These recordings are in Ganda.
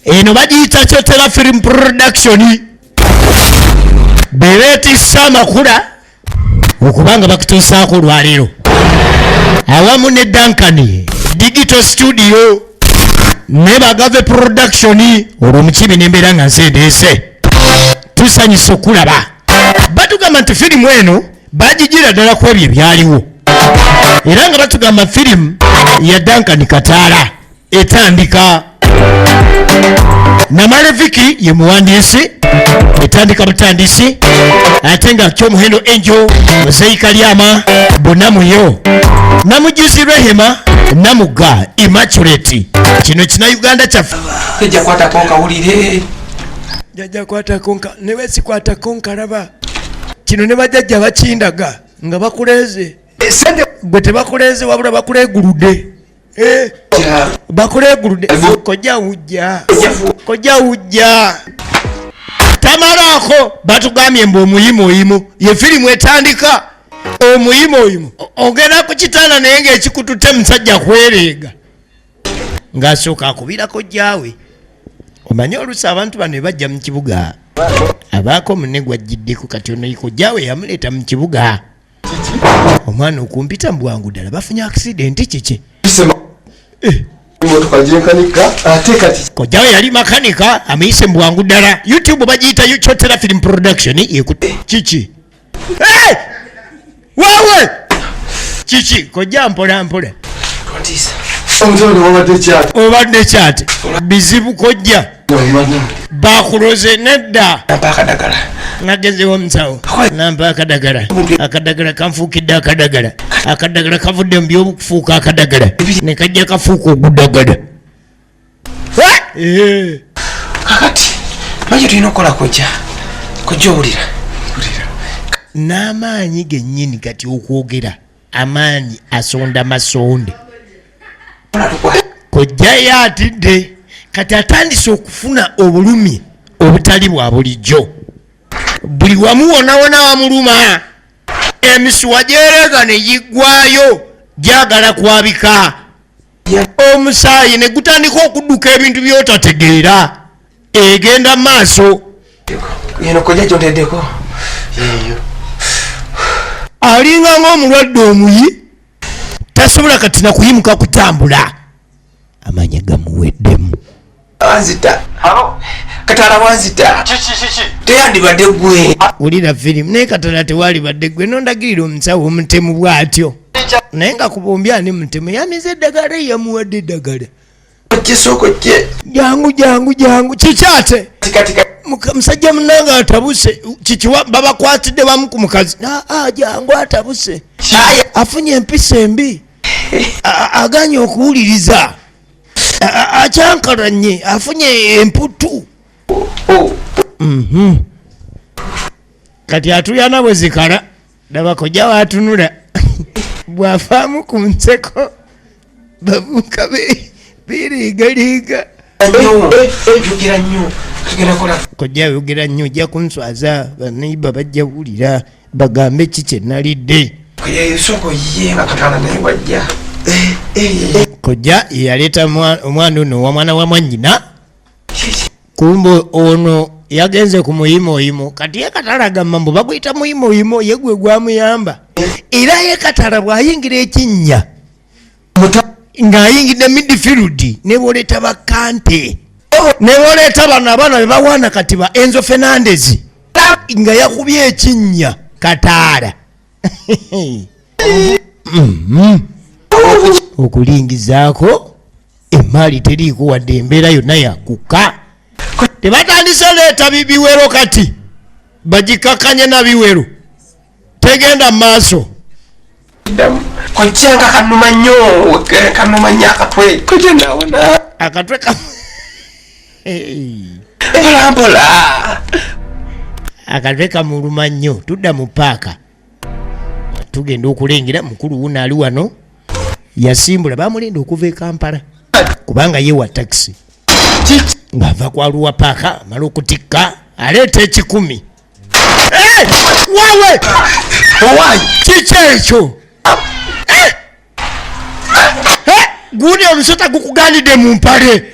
eno bagiyita Kyotera Film Production bebeetissa amakula okubanga bakutuusaako olwaleero awamu ne Duncan Digital Studio ne Bagave Production olwo Mukiibi n'embeera nga nsendeese tusanyusa okulaba batugamba nti firimu eno bagigira ddala ku ebyo ebyaliwo era nga batugamba firimu ya Duncan Kataala etandika Namaleviki ye muwandiisi etandika butandisi ate nga Kyomuhendo Angel Muzeika Lyama Bonamuyo Namujuzi Rehema Namuga Immaculate kino kina Uganda kyaffe jja kwata konka wulire jajja kwata konka ne wesi kwata konka laba kino ne bajjajja bakindaga nga bakuleze gwe tebakuleze wabula bakuleguludde bakuleguludde kojja wujja tamalako batugambye mbu OMUYIMO ye firimu etandika OMUYIMO ogenda ku kitanda naye ng'ekikututte musajja kwereega ng'asooka akubirako jjaawe omanyi oluusi abantu bano bajja mu kibuga abaako munne gwajjiddeko kati ono kojjaawe yamuleeta mu kibuga omwana okumpita mu bwangu ddala bafunye accident kiki kojjaawe yali makanika amuyise mu bwangu ddala YouTube bagiyita Kyotera Film Production kiki wewe kiki kojja mpola mpola obadde kyate bizibu kojja bakuloze nedda nagezewo omusawo nampa akadagala kanfuukidde akadagala kavudde mu byobukufuuka akadagala ne kajja kafuuka ogudagala kakati manyi tulina okukola kojja owulira n'amaanyi gennyini kati okwogera amaanyi asonda masonde kojja yatidde kati atandise okufuna obulumi obutali bwa bulijjo buli wamu wonawona wamuluma emisuwa gyereega ne giggwayo gyagala kwabika omusaayi ne gutandika okudduka ebintu by'otategeera egenda maaso yeno kojja gyonteddeko yeeyo alinga ng'omulwadde omuyi tasobola kati na kuyimuka kutambula amanya gamuweddemu wanzita Kataala wanzita teyandibadde gwe ulira firimu naye Kataala tewalibadde gwe nondagirira omusawo omutemu bw'atyo naye nga kubombi ani mutemu yamize eddagala yamuwadde eddagala jangu kikyate musajja munange atabuse kikiwa babakwatidde bamu ku mukazi jangu atabuse afunye empisa embi aganye okuwuliriza acyankalanye afunye emputu kati atuyana bwe zikala laba kojja waatunula bw'afaamu ku nseko bavuka biriigaliiga kojja yogera nnyo ojja kunswaza baneiba bajja wulira bagambe ki kye nalidde kojja yaleeta omwana ono wamwana wa mwannyina kumbe ono yagenze ku muyimoyimo kati ye Kataala agamba mbu baguyita muyimoyimo ye gwe gwamuyamba era ye Kataala bw'ayingira ekinnya ng'ayingidde midfield ne boleeta bakante ne boleeta bano abaana be bawaana kati ba Enzo Fernandez nga yakubye ekinnya Kataala okulingizaako emaali teriiko wadde embeera yonna yakukka tebatandise leeta biwero kati bagikakanye na biwero tegenda mu maaso kojjanga kanuma nnyo akatwe kojja ndawona akatwe mpolampola akatwe kamuluma nnyo tudda mu paaka tugenda okulengera mukulu wuno ali wano yasimbula bamulinda okuva e Kampala kubanga yewa taxi ng'ava kwaluwa paaka amala okutikka aleeta 10 wawe owanyi kiki ekyo gundi omusota gukuganidde mu mpale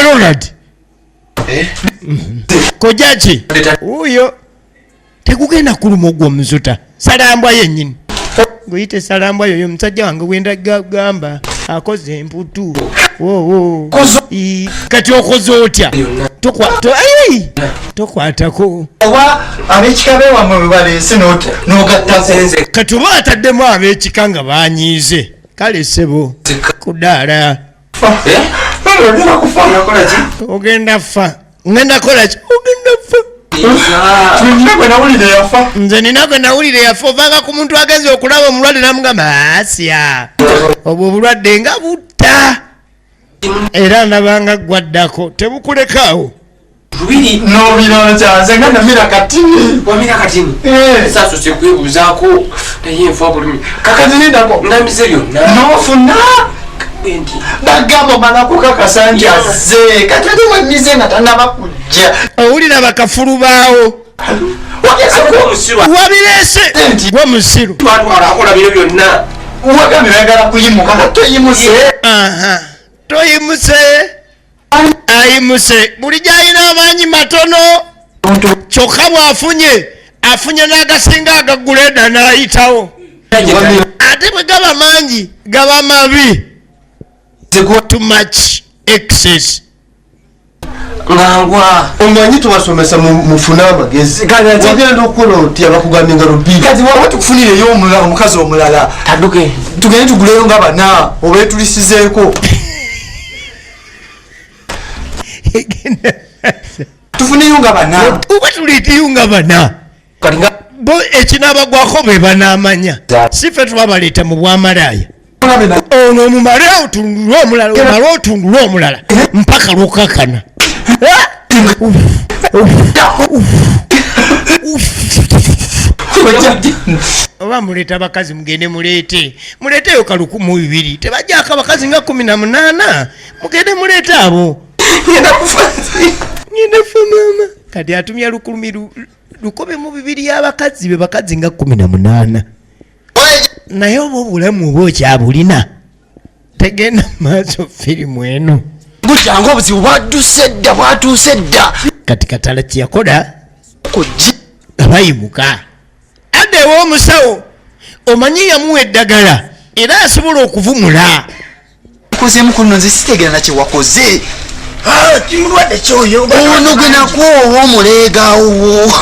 Ronald kojachi uyo tekugenda kuluma ogwo muzuta salambwa yennyini guyite salambwa yoyo musajja wange gwenda gamba akoze emputu kati okoze otya tokwatako oba ab'ekika beewamwe bwe baleese n'ogattako kati oba ataddemu ab'ekika nga banyiize kale ssebo kudaala ogenda fa ngenda kolaki ogenda fa nze nina gwe nawulire yafa ovanga ku muntu agenza okulaba omulwadde namugamba asya obwo obulwadde nga butta era ndabanga gwaddako tebukulekaawo nobirooza nga namira katini sasa sekwebuzaako naye enfa bulumi kakati nindako ndamize byonna nofuna bagamba mala kukakasa nti azze kati ate wemize nga tanaba kujja owulira bakafulu baawo wabireese gwe musiru twatwalakola bino byonna wagambye bayagala kuyimuka toyimuse toyimuse ayimuse buli gyalina amaanyi matono kyokka bw'afunye n'agasinga agaguleda n'ayitawo ate bwe gaba mangi gaba mabi too much excess ngangwa omanyi tubasomesa mufune amagezi wagenda okukola otya bakugambye nga lubiri kati waba tukufunireyo omukazi omulala tadduke tugende tuguleyo nga bana oba etulisizeeko tufuneyo nga bana oba tulitiyo nga bana bo ekinabagwako be banaamanya si ffe twabaleeta mu bwamalaaya ono omumale otundule omulala omale otundule omulala mpaka lukakana oba muleeta abakazi mugende muleeteyo kalukumu 2 tebajjako abakazi nga 18 mugende muleete abo ngenda fa mama kati atumya lukulumi 12 y'abakazi be bakazi nga 18 naye oba obulamu oba okyabulina tegenda maaso firimu eno gukyanga obuzibu bwatuuse dda kati Kataala kyeyakola abayimuka adde ew'omusawo omanyi yamuwa eddagala era asobola okuvumula kozeemu kuno nze sitegera nakyewakoze kimulwadde kyoyo ono gwe nakwowa omuleegawo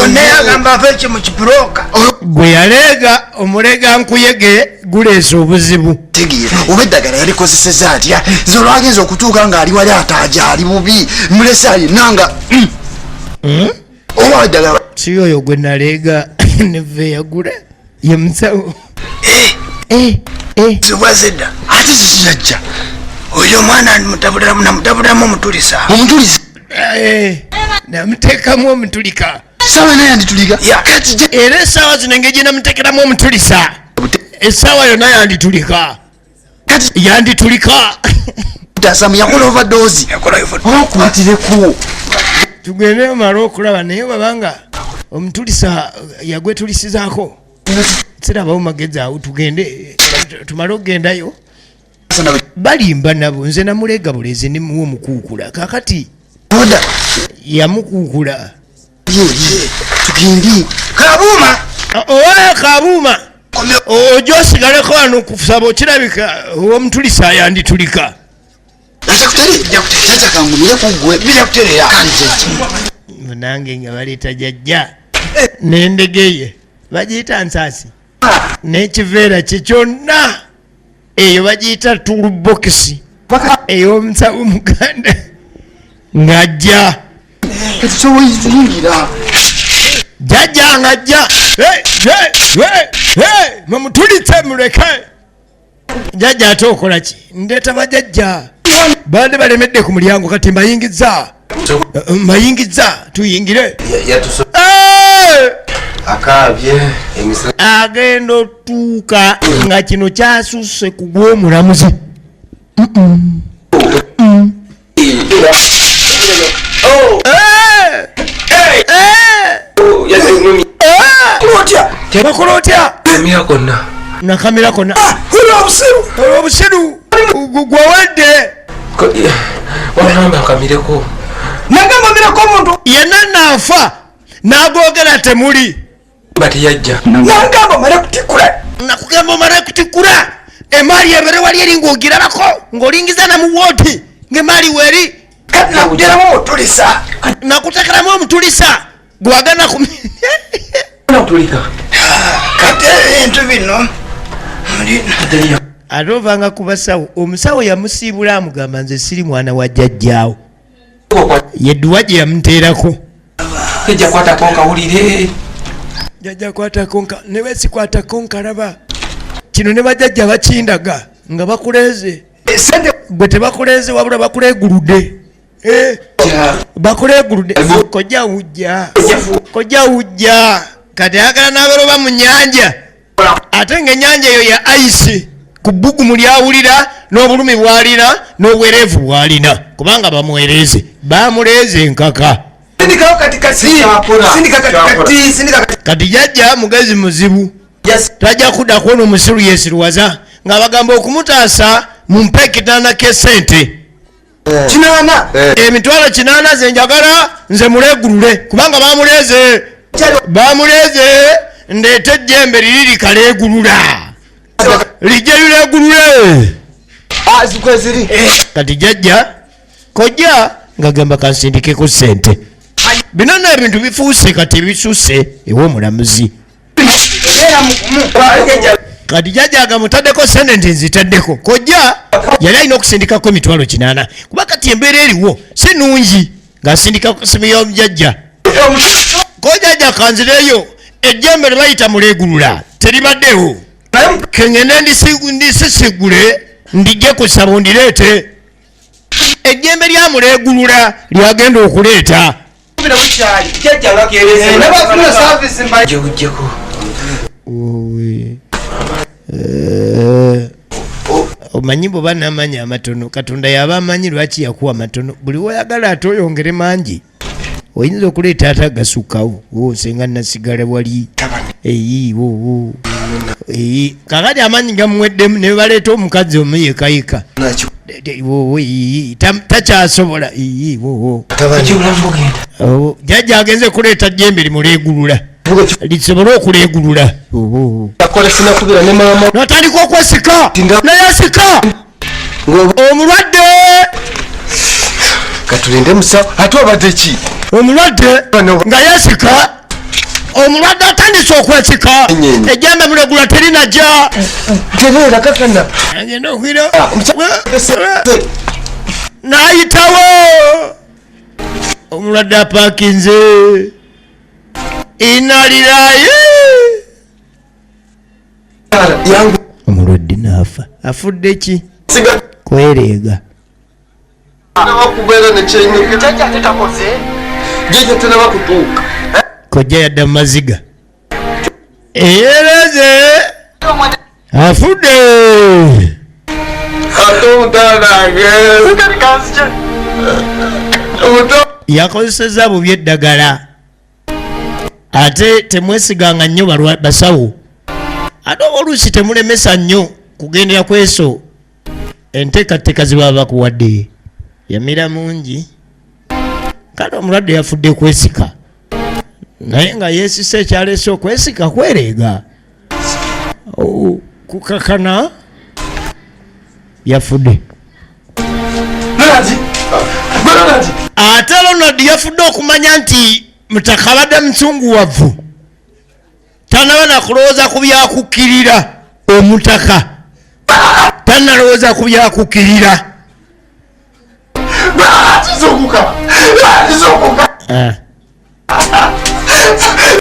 oneyagamba aveke mu kipuloka gwe yaleega omuleega nkuyege guleesa obuzibu tegeera oba eddagala yalikozeseza atya zolwagenza okutuuka ng'ali wali ataaja ali bubi mulesa yenanga oba eddagala si oyo gwe naleega ne Viagular ye musawo zibwazedda ate zizirajja oyo omwana namutabulamu omutulisa namuteekamu omutulika sawa naye anditulika era essaawa zino engeri gye namuteekeramu omutulisa essaawa yonna yanditulika tasamu yakola overdose okwatireko tugende omala okulaba naye babanga omutulisa yagwetulisizaako sirabawo magezi awo tugende tumale okugendayo balimba nabo nze namuleega bulezi nimuwa omukuukula kakati yamukuukula tugendi kabuuma owayo kabuuma ojo osigaleko wano kusaba okirabika omutulisa yanditulika nange nga baleeta jajja n'endegeye bagiyita nsaasi n'ekiveera kye kyonna eyo bagiyita tulubokisi ey'omusawo muganda ng'ajja jajja ng'ajja mumutulitse muleke jajja ate okola ki ndeeta bajajja bande balemedde ku mulyango kati mbayingizza tuyingire agenda otuuka nga kino kyasusse ku gw'omulamuzi tebakola otya nakamira konna olw'obusiru gwawedde Wagamba akamireko. Nagamba mireko omuntu. Yenna naafa n'agogera temuli. Bati yajja. Nagamba male kutikula. Nakugamba omale kutikula. Emaali ebere wali eri ng'ogirabako ng'olingiza na mu wooti ng'emaali weeri. Kati nakugeramu omutulisa. Nakutekeramu omutulisa gwagana ku Nakutulika. Kati ebintu bino ate ovanga ku basawo omusawo yamusiibula amugamba nze siri mwana wa jjajjaawo yedduwa gye yamuteerako Ejja kwatako nkawulire. jjajja kwatako ne besikwatako nkalaba kino ne bajjajja bakindaga nga bakuleeze gwe tebakuleeze wabula bakuleeguludde bakuleeguludde kojja wujja kati ayagala n'aberoba mu nnyanja ate ng'ennyanja eyo ya ayisi ku bbugumu lyawulira n'obulumi bw'alina n'obwereevu bw'alina kubanga bamuwereeze bamuleeze enkaka kati jjajja mugezi muzibu tajja kudda kuona omusiru yeesiruwaza ng'abagamba okumutaasa mu mpa ekitaana k'essente emitwalo 8 ze njagala nze muleegulule kubanga bamuleeze ndeete ejjembe liri likaleegulula lijje lileegulule kati jjajja kojja ng'agamba kansindikeko ssente bino n'ebintu bifuuse kati bisusse ew'omulamuzi kati jjajja agamutaddeko sente nti nzitaddeko kojja yali alina okusindikako emitwalo 8 kuba kati embeera eriwo si nungi ng'asindikako simu y'omujjajja kojjajja kanzireyo ejjembe lyebayita muleegulula teribaddewo kengende ndisisigule ndijje kusaba ondireete ejjembe lya muleegulula lyagenda okuleeta omanyi bwe banaamanyi amatono katonda yaba amanyi lwaki yakuwa matono buli woyagala ate oyongere mangi oyinza okuleeta ate agasukkawo senga nasigala wali kakati amanyi gamuweddemu ne baleeta omukazi omuyekayika takyasobola jjajja agenze kuleeta jjembe limuleegulula lisobole okuleegulula natandika okwesika nayesika omulwadde katulinde musawo ate obadde ki omulwadde nga yesika omulwadde atandise okwesika ejjembe muleegulula terinajja tereera kakana agenda okwira n'ayitawo omulwadde apaakinze inaliraye omulwadde naafa afudde ki kwereega kojja yadda mu maziga eyereze afudde yakozeseza bubi eddagala ate temwesiganga nnyo basawo ate oba oluusi temulemesa nnyo kugendera ku eso enteekateeka ze baba bakuwadde yamira mungi kale omulwadde yafudde kwesika naye nga yeesisa ekyaleese okwesika kwereega kukakana yafudde ate Ronald yafudde okumanya nti mutaka abadde musunguwavu tanaba nakulowooza ku byakukkirira omutaka tanalowooza ku byakukkirira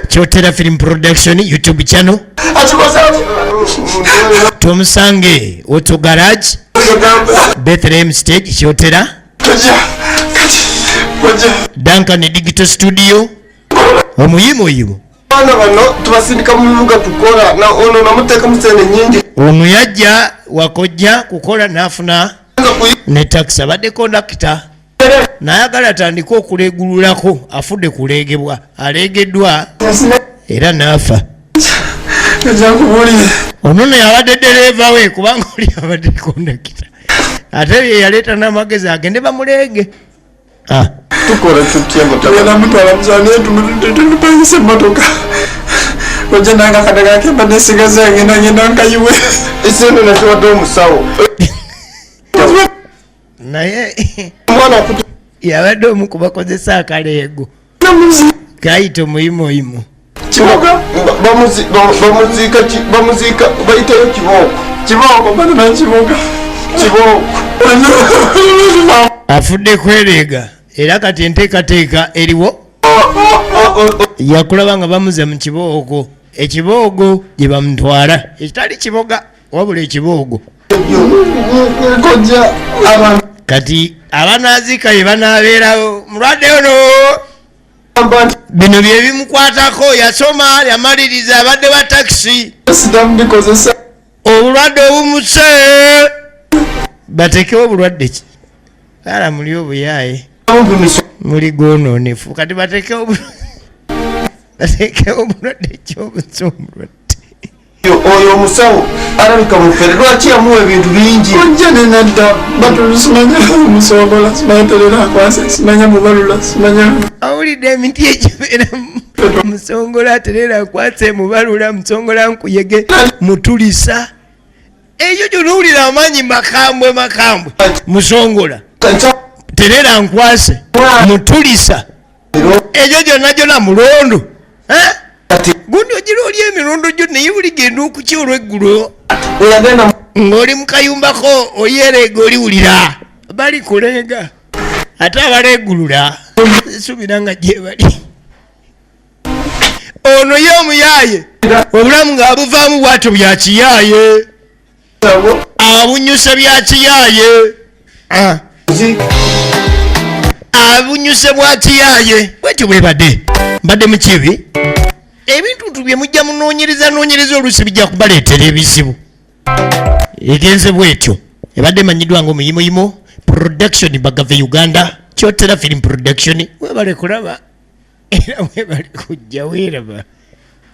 Kyotera Film Production YouTube channel tumusange Auto Garage Bethlehem Stage Kyotera Duncan Digital Studio OMUYIMO bano tubasindika mu bibuga tukola na ono namuteka musene nyingi omuyajja wakojja kukola nafuna ne taxi abadde kondakita nayagala atandika okuleegululako afudde kuleegebwa aleegeddwa era naafa ono ne yabadde ddereeva we kubanga oli abadde kondakita ate ye yaleeta n'amagezi agende bamulenge. tukola tutya tugenda mutwala muzaani tumupangisa emmotoka ojja nanga akadaga kemba nesigaza ngenda nkayiwe esente nakiwadde omusawo naye omwana yabadde omu ku bakozesa akaleego kayita omuyimoyimo kiboga bamuziika bayitayo kibooko banana kiboga kibooko afudde kwereega era kati enteekateeka eriwo yakulaba nga bamuze mu kibooko ekiboogo gye bamutwala ekitali kiboga wabula ekiboogo kojja abantu kati abanaaziika bye banaabeerawo mulwadde ono bino bye bimukwatako yasoma yamaliriza abadde wa takisi sitambikozesa obulwadde obumuse batekewo obulwadde ki ala muli obuyaaye muli gwonoonefu kati batekewo obulwadde kyobusumulwadde oyo omusawo alabika mufere lwaki yamuwa ebintu bingi ojja nenadda batusimanya musongola simanya terera akwase simanya mubalula simanya awulidde emiti egibeera musongola aterera akwase mubalula musongola nkuyege mutulisa eyo gyonowulira amaanyi makambwe musongola terera nkwase mutulisa ejo gyonna mulondo gundi ogira oli emirundo gyo naye buli genda okuki olweggulo ng'oli mukayumbako oyereega oliwulira bali kuleega ate abaleegulula subira nga gye bali ono ye omuyaaye obulamu ng'abuvaamu bwatyo bya kiyaaye abunyusa bya kiyaaye abunyuse bwa kiyaaye bwetyo bwebadde mbadde mukibi ebintu bye mujja munoonyereza oluusi bijja kubaleetera ebizibu egenze bwetyo ebadde emanyiddwa nga omuyimoyimo production Bagave Uganda kyotera film production webale kulaba era webale kujja weeraba